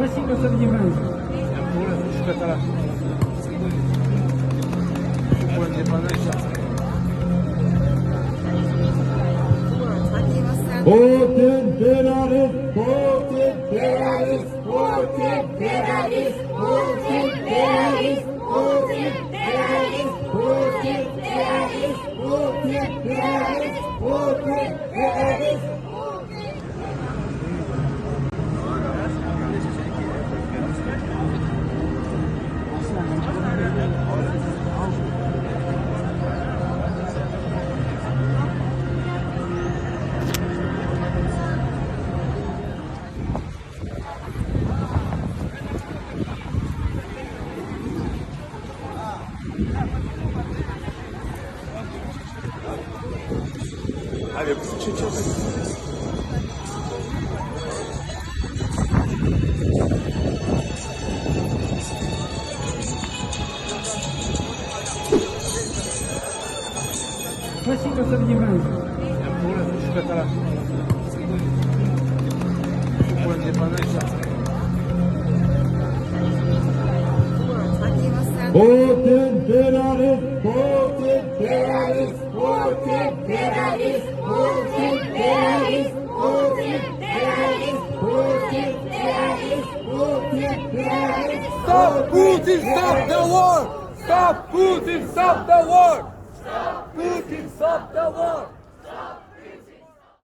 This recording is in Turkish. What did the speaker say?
Спасибо за внимание. Putin terörist, Putin terörist, Putin terörist, Putin terörist, Putin terörist, Putin terörist, Putin terörist, Putin terörist. Abi çık. Спасибо за внимание. Putin terörist, Putin terörist, Putin terörist, Putin terörist, Putin terörist, Putin terörist, Putin terörist. Stop Putin, stop the war! Stop Putin, stop the war! Stop Putin, stop the war!